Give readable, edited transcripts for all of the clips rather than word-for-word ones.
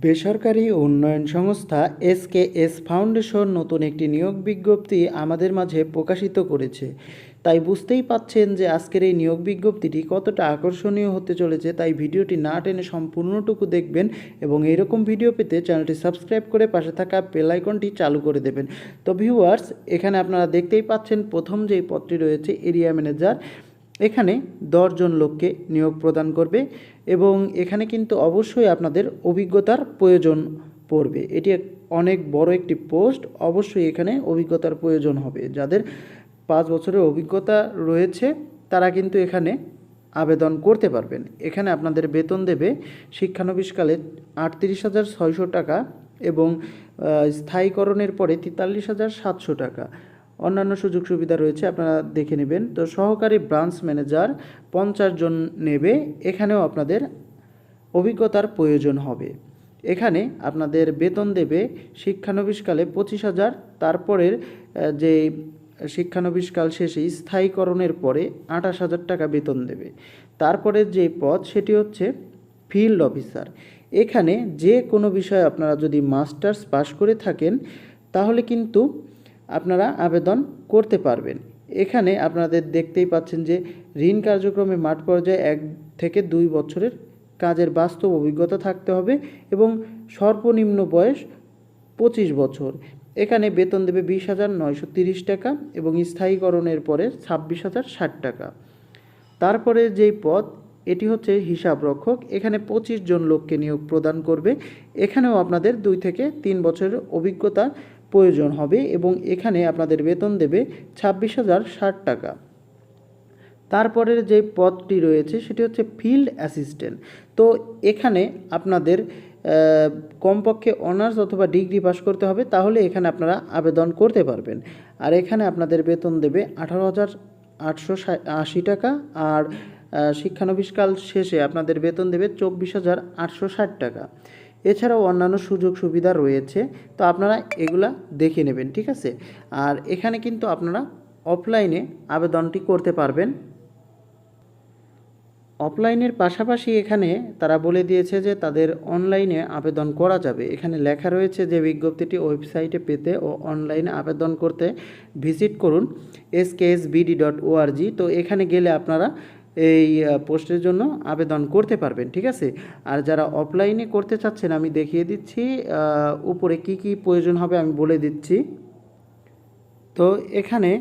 বেসরকারি উন্নয়ন সংস্থা এসকেএস ফাউন্ডেশন নতুন একটি নিয়োগ বিজ্ঞপ্তি আমাদের মাঝে প্রকাশিত করেছে। তাই বুঝতেই পাচ্ছেন যে আজকের এই নিয়োগ বিজ্ঞপ্তিটি কতটা আকর্ষণীয় হতে চলেছে। তাই ভিডিওটি না টেনে সম্পূর্ণটুকু দেখবেন এবং এরকম ভিডিও পেতে চ্যানেলটি সাবস্ক্রাইব করে পাশে থাকা বেল আইকনটি চালু করে দেবেন। তো ভিউয়ার্স, এখানে আপনারা দেখতেই পাচ্ছেন প্রথম যেই পদটি রয়েছে এরিয়া ম্যানেজার। এখানে 10 জন লোককে নিয়োগ প্রদান করবে এবং এখানে কিন্তু অবশ্যই আপনাদের অভিজ্ঞতার প্রয়োজন পড়বে। এটি অনেক বড় একটি পোস্ট, অবশ্যই এখানে অভিজ্ঞতার প্রয়োজন হবে। যাদের 5 বছরের অভিজ্ঞতা রয়েছে তারা কিন্তু এখানে আবেদন করতে পারবেন। এখানে আপনাদের বেতন দেবে শিক্ষানবিশকালে 38,600 টাকা এবং স্থায়ীকরণের পরে 43,700 টাকা। অন্যান্য সুযোগ সুবিধা রয়েছে, আপনারা দেখে নেবেন। তো সহকারী ব্রাঞ্চ ম্যানেজার 50 জন নেবে, এখানেও আপনাদের অভিজ্ঞতার প্রয়োজন হবে। এখানে আপনাদের বেতন দেবে শিক্ষানবিশকালে 25,000, তারপরের যে শিক্ষানবিশকাল শেষে স্থায়ীকরণের পরে 28,000 টাকা বেতন দেবে। তারপরের যে পদ সেটি হচ্ছে ফিল্ড অফিসার। এখানে যে কোনো বিষয়ে আপনারা যদি মাস্টার্স পাশ করে থাকেন তাহলে কিন্তু আপনারা আবেদন করতে পারবেন। এখানে আপনাদের দেখতেই পাচ্ছেন যে ঋণ কার্যক্রমে মাঠ পর্যায়ে 1 থেকে 2 বছরের কাজের বাস্তব অভিজ্ঞতা থাকতে হবে এবং সর্বনিম্ন বয়স 25 বছর। এখানে বেতন দেবে 20,930 টাকা এবং স্থায়ীকরণের পরে 26,060 টাকা। তারপরে যেই পদ এটি হচ্ছে হিসাব রক্ষক। এখানে 25 জন লোককে নিয়োগ প্রদান করবে। এখানেও আপনাদের 2 থেকে 3 বছরের অভিজ্ঞতা প্রয়োজন হবে এবং এখানে আপনাদের বেতন দেবে 26,060 টাকা। তারপরের যে পদটি রয়েছে সেটি হচ্ছে ফিল্ড অ্যাসিস্ট্যান্ট। তো এখানে আপনাদের কমপক্ষে অনার্স অথবা ডিগ্রি পাস করতে হবে, তাহলে এখানে আপনারা আবেদন করতে পারবেন। আর এখানে আপনাদের বেতন দেবে 18,880 টাকা আর শিক্ষানবিশকাল শেষে আপনাদের বেতন দেবে 24,860 টাকা। এছাড়াও অন্যান্য সুযোগ সুবিধা রয়েছে, তো আপনারা এগুলা দেখে নেবেন, ঠিক আছে। আর এখানে কিন্তু আপনারা অফলাইনে আবেদনটি করতে পারবেন। অফলাইনের পাশাপাশি এখানে তারা বলে দিয়েছে যে তাদের অনলাইনে আবেদন করা যাবে। এখানে লেখা রয়েছে যে বিজ্ঞপ্তিটি ওয়েবসাইটে পেতে ও অনলাইনে আবেদন করতে ভিজিট করুন sksbd.org। তো এখানে গেলে আপনারা এই পোস্টের জন্য আবেদন করতে পারবেন, ঠিক আছে। আর যারা অফলাইনে করতে চাচ্ছেন আমি দেখিয়ে দিচ্ছি, উপরে কি কি প্রয়োজন হবে আমি বলে দিচ্ছি। তো এখানে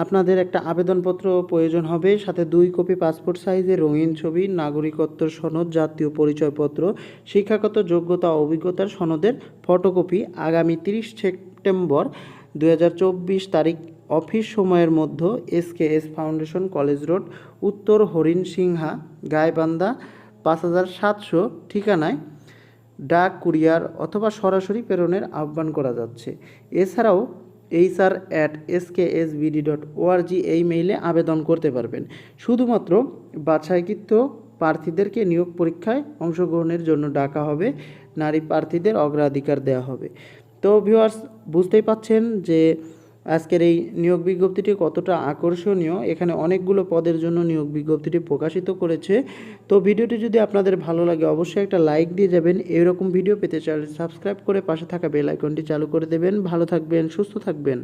আপনাদের একটা আবেদনপত্র প্রয়োজন হবে, সাথে 2 কপি পাসপোর্ট সাইজের রঙিন ছবি, নাগরিকত্ব সনদ, জাতীয় পরিচয়পত্র, শিক্ষাগত যোগ্যতা ও অভিজ্ঞতার সনদের ফটোকপি আগামী 30 সেপ্টেম্বর 2024 তারিখ অফিস সময়ের মধ্যে এসকেএস ফাউন্ডেশন কলেজ রোড, উত্তর হরিণসিংহা, গাইবান্ধা 5700 ঠিকানায় ডাক, কুরিয়ার অথবা সরাসরি প্রেরণের আহ্বান করা যাচ্ছে। এছাড়াও hr@sksbd.org এই মেইলে আবেদন করতে পারবেন। শুধুমাত্র বাছাইকৃত প্রার্থীদেরকে নিয়োগ পরীক্ষায় অংশগ্রহণের জন্য ডাকা হবে, নারী প্রার্থীদের অগ্রাধিকার দেওয়া হবে। তো ভিউয়ার্স, বুঝতেই পাচ্ছেন যে আজকের এই নিয়োগ বিজ্ঞপ্তিটি কতটা আকর্ষণীয়। এখানে অনেকগুলো পদের জন্য নিয়োগ বিজ্ঞপ্তিটি প্রকাশিত করেছে। তো ভিডিওটি যদি আপনাদের ভালো লাগে অবশ্যই একটা লাইক দিয়ে যাবেন। এরকম ভিডিও পেতে চ্যানেলটি সাবস্ক্রাইব করে পাশে থাকা বেল আইকনটি চালু করে দেবেন। ভালো থাকবেন, সুস্থ থাকবেন।